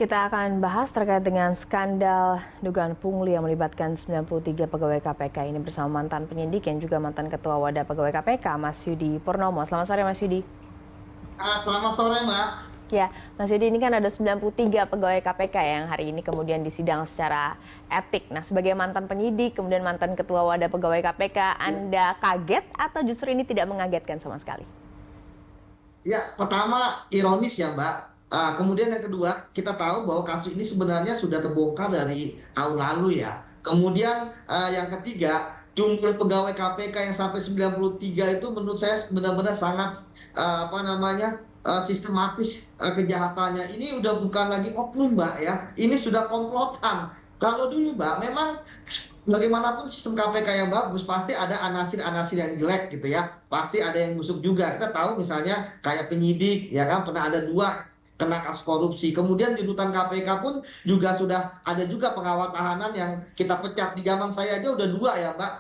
Kita akan bahas terkait dengan skandal dugaan pungli yang melibatkan 93 pegawai KPK ini bersama mantan penyidik yang juga mantan Ketua Wadah Pegawai KPK, Mas Yudi Purnomo. Selamat sore, Mas Yudi. Selamat sore, Mbak. Ya, Mas Yudi, ini kan ada 93 pegawai KPK yang hari ini kemudian disidang secara etik. Nah, sebagai mantan penyidik, kemudian mantan Ketua Wadah Pegawai KPK, Anda kaget atau justru ini tidak mengagetkan sama sekali? Ya, pertama ironis ya, Mbak. Kemudian yang kedua, kita tahu bahwa kasus ini sebenarnya sudah terbongkar dari tahun lalu ya. Kemudian yang ketiga, jumlah pegawai KPK yang sampai 93 itu menurut saya benar-benar sangat sistematis kejahatannya. Ini udah bukan lagi oknum, Mbak ya. Ini sudah komplotan. Kalau dulu, Mbak, memang bagaimanapun sistem KPK yang bagus pasti ada anasir-anasir yang jelek gitu ya, pasti ada yang busuk juga. Kita tahu misalnya kayak penyidik ya kan, pernah ada 2 kena kasus korupsi, kemudian di rutan KPK pun juga sudah ada juga pengawal tahanan yang kita pecat. Di zaman saya aja udah 2 ya, Mbak,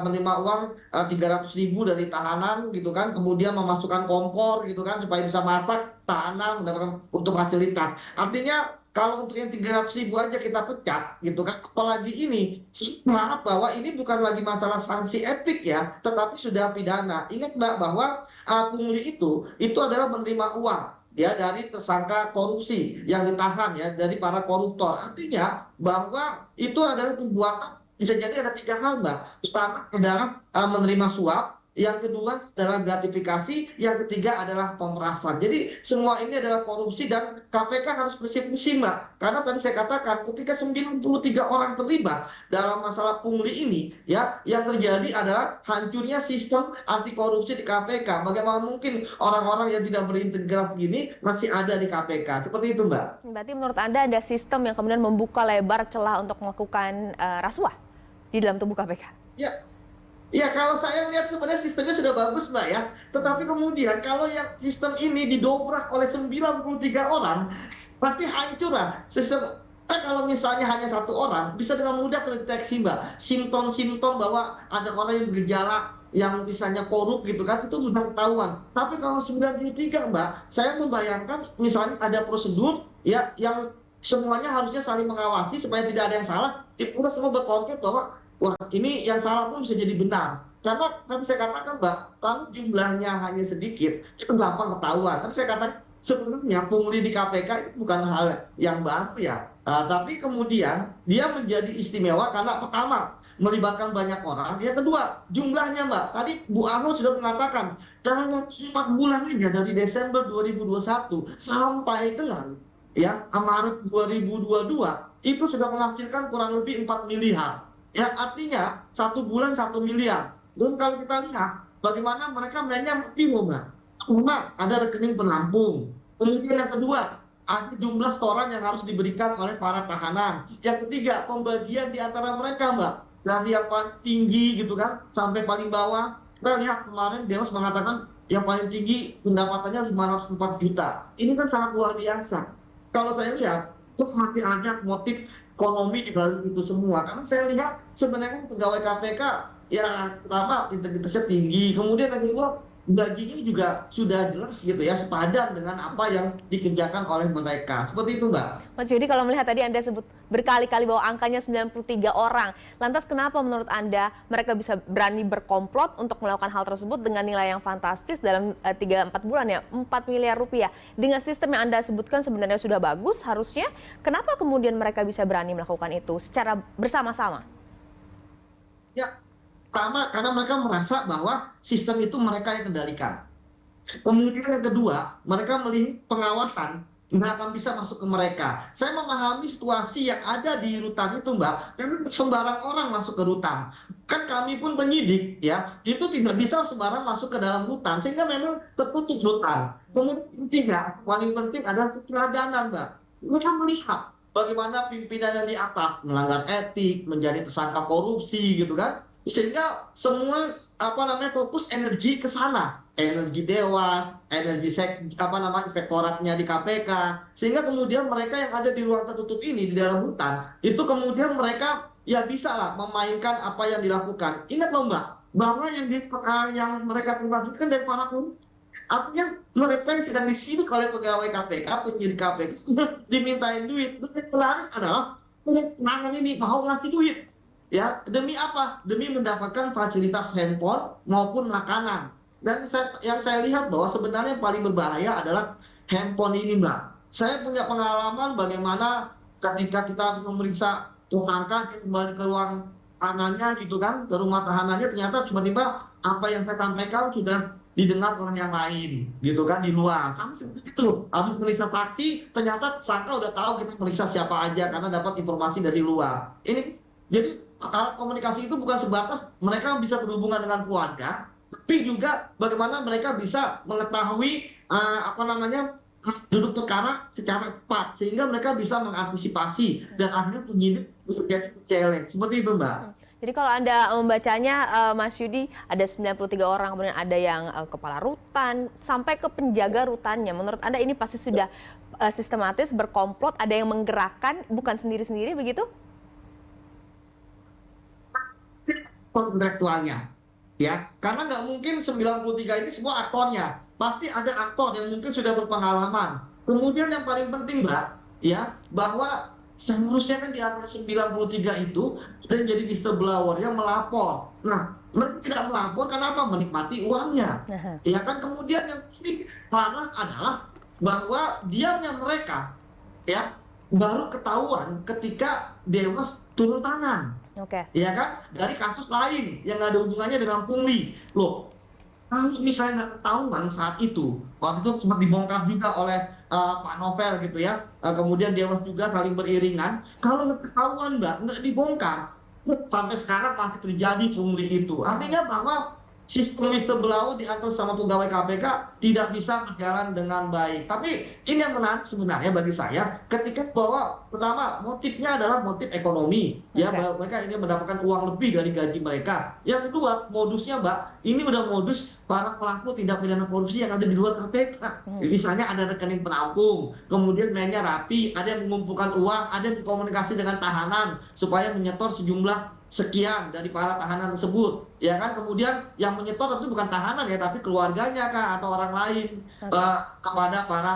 menerima uang 300.000 dari tahanan gitu kan, kemudian memasukkan kompor gitu kan supaya bisa masak, tahanan mendapatkan untuk fasilitas. Artinya kalau untuk yang 300.000 aja kita pecat gitu kan, apalagi ini, maaf bahwa ini bukan lagi masalah sanksi etik ya, tetapi sudah pidana. Ingat, Mbak, bahwa pungli itu adalah menerima uang ya dari tersangka korupsi yang ditahan ya, dari para koruptor. Artinya bahwa itu adalah perbuatan, bisa jadi ada 3 hal, Mbak. Pertama adalah menerima suap, yang kedua adalah gratifikasi, yang ketiga adalah pemerasan. Jadi semua ini adalah korupsi dan KPK harus bersih-bersih, Mbak. Karena tadi saya katakan ketika 93 orang terlibat dalam masalah pungli ini ya, yang terjadi adalah hancurnya sistem anti korupsi di KPK. Bagaimana mungkin orang-orang yang tidak berintegritas gini masih ada di KPK? Seperti itu, Mbak. Berarti menurut Anda ada sistem yang kemudian membuka lebar celah untuk melakukan rasuah di dalam tubuh KPK? Ya, ya, kalau saya lihat sebenarnya sistemnya sudah bagus, Mbak ya. Tetapi kemudian kalau yang sistem ini didobrak oleh 93 orang, pasti hancur lah. Sistem kalau misalnya hanya 1 orang, bisa dengan mudah terdeteksi, Mbak. Simptom-simptom bahwa ada orang yang bergejala yang misalnya korup gitu kan, itu mudah ketahuan. Tapi kalau 93, Mbak, saya membayangkan misalnya ada prosedur ya yang semuanya harusnya saling mengawasi supaya tidak ada yang salah. Kita semua berkonflik bahwa wah, ini yang salah pun bisa jadi benar. Karena tadi saya katakan, Mbak, kalau jumlahnya hanya sedikit, itu gampang ketahuan. Tadi saya katakan sebelumnya pungli di KPK itu bukan hal yang baru ya. Tapi kemudian dia menjadi istimewa karena pertama melibatkan banyak orang. Yang kedua jumlahnya, Mbak. Tadi Bu Arno sudah mengatakan dalam 4 bulan ini dari Desember 2021 sampai dengan ya Maret 2022 itu sudah menghasilkan kurang lebih 4 miliar. Ya, artinya 1 bulan 1 miliar. Dan kalau kita lihat bagaimana mereka mainnya bingung nggak? Pertama, ada rekening penampung. Kemudian yang kedua, ada jumlah setoran yang harus diberikan oleh para tahanan. Yang ketiga, pembagian di antara mereka, Mbak. Dari yang paling tinggi gitu kan, sampai paling bawah. Kita lihat kemarin Dewas mengatakan yang paling tinggi pendapatannya 504 juta. Ini kan sangat luar biasa. Kalau saya lihat, terus masih ada motif ekonomi di balik itu semua. Karena saya lihat sebenarnya pegawai KPK ya pertama integritasnya tinggi, kemudian yang kedua gajinya juga sudah jelas gitu ya, sepadan dengan apa yang dikerjakan oleh mereka. Seperti itu, Mbak. Mas Yudi, kalau melihat tadi Anda sebut berkali-kali bahwa angkanya 93 orang, lantas kenapa menurut Anda mereka bisa berani berkomplot untuk melakukan hal tersebut dengan nilai yang fantastis dalam 3-4 bulan ya, 4 miliar rupiah. Dengan sistem yang Anda sebutkan sebenarnya sudah bagus harusnya, kenapa kemudian mereka bisa berani melakukan itu secara bersama-sama? Ya, pertama karena mereka merasa bahwa sistem itu mereka yang kendalikan. Kemudian yang kedua, mereka melihat pengawasan nggak akan bisa masuk ke mereka. Saya memahami situasi yang ada di rutan itu, Mbak. Karena sembarang orang masuk ke rutan. Kan kami pun penyidik, ya, itu tidak bisa sembarang masuk ke dalam rutan, sehingga memang tertutup rutan. Kemudian ketiga, paling penting adalah keteladanan, Mbak. Mereka melihat bagaimana pimpinan yang di atas melanggar etik, menjadi tersangka korupsi, gitu kan? Sehingga semua fokus energi ke sana, energi Dewas, energi inspektoratnya di KPK, sehingga kemudian mereka yang ada di ruang tertutup ini di dalam hutan itu kemudian mereka ya bisa lah memainkan apa yang dilakukan. Ingat loh, Mbak, bahwa yang mereka permajukan dari para Artinya mereka yang sedang disidik oleh pegawai KPK, penyidik KPK, sudah dimintain duit. Lebih menarik adalah penangan ini mau ngasih duit. Ya, demi apa? Demi mendapatkan fasilitas handphone maupun makanan. Dan yang saya lihat bahwa sebenarnya yang paling berbahaya adalah handphone ini, Mbak. Saya punya pengalaman bagaimana ketika kita memeriksa tersangka kembali ke ruang tahanannya gitu kan, ke rumah tahanannya, ternyata tiba-tiba apa yang saya sampaikan sudah didengar orang yang lain gitu kan di luar. Sama seperti itu. Habis periksa saksi, ternyata tersangka udah tahu kita periksa siapa aja karena dapat informasi dari luar. Ini jadi komunikasi itu bukan sebatas mereka bisa berhubungan dengan keluarga, tapi juga bagaimana mereka bisa mengetahui duduk perkara secara cepat sehingga mereka bisa mengantisipasi dan akhirnya penyidik bisa jadi challenge. Seperti itu, Mbak. Jadi kalau Anda membacanya, Mas Yudi, ada 93 orang, kemudian ada yang kepala rutan, sampai ke penjaga rutannya. Menurut Anda ini pasti sudah sistematis, berkomplot, ada yang menggerakkan, bukan sendiri-sendiri begitu? Kontraktualnya, ya, karena nggak mungkin 93 ini semua aktornya, pasti ada aktor yang mungkin sudah berpengalaman. Kemudian yang paling penting, Mbak, ya, bahwa seharusnya kan di antara 93 itu ada yang jadi whistleblower yang melapor. Nah, mereka tidak melapor karena apa? Menikmati uangnya. Ya kan, kemudian yang panas adalah bahwa diamnya mereka, ya, baru ketahuan ketika Dewas turun tangan. Oke. Ya kan, dari kasus lain yang nggak ada hubungannya dengan pungli. Loh, kalau misalnya nggak ketahuan saat itu, waktu itu sempat dibongkar juga oleh Pak Novel gitu ya, kemudian Dewas juga saling beriringan. Kalau nggak ketahuan, Mbak, nggak dibongkar, sampai sekarang masih terjadi pungli itu. Artinya bahwa sistem whistleblower diatur sama pegawai KPK tidak bisa berjalan dengan baik. Tapi ini yang menarik sebenarnya bagi saya, ketika bahwa pertama motifnya adalah motif ekonomi, ya, bahwa mereka ingin mendapatkan uang lebih dari gaji mereka. Yang kedua, modusnya, Mbak, ini udah modus para pelaku tindak pidana korupsi yang ada di luar KPK. Misalnya ada rekening penampung, kemudian mainnya rapi, ada yang mengumpulkan uang, ada yang berkomunikasi dengan tahanan supaya menyetor sejumlah sekian dari para tahanan tersebut, ya kan. Kemudian yang menyetor tentu bukan tahanan ya, tapi keluarganya kah atau orang lain kepada para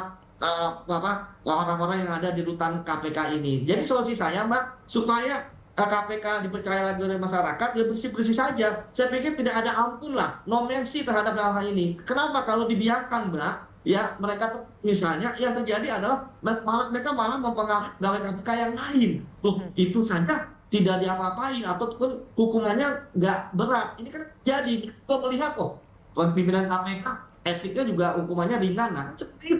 orang-orang yang ada di rutan KPK ini. Jadi solusi saya, Mbak, supaya KPK dipercaya lagi oleh masyarakat, ya bersih-bersih saja. Saya pikir tidak ada ampun lah, no mercy terhadap hal-hal ini. Kenapa kalau dibiarkan, Mbak? Ya, mereka misalnya yang terjadi adalah mereka malah mempengaruhi pegawai KPK yang lain. Loh, itu saja tidak diapa-apain ataupun hukumannya nggak berat. Ini kan jadi kita melihat pimpinan KPK etiknya juga hukumannya ringan. Nah, seperti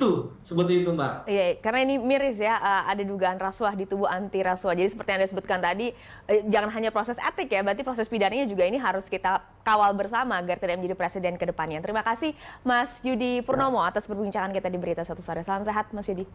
itu, Mbak. Iya, karena ini miris ya, ada dugaan rasuah di tubuh anti rasuah. Jadi seperti yang Anda sebutkan tadi, jangan hanya proses etik ya, berarti proses pidananya juga ini harus kita kawal bersama agar tidak menjadi presiden ke depannya. Terima kasih Mas Yudi Purnomo atas perbincangan kita di Berita Satu Sore. Salam sehat, Mas Yudi.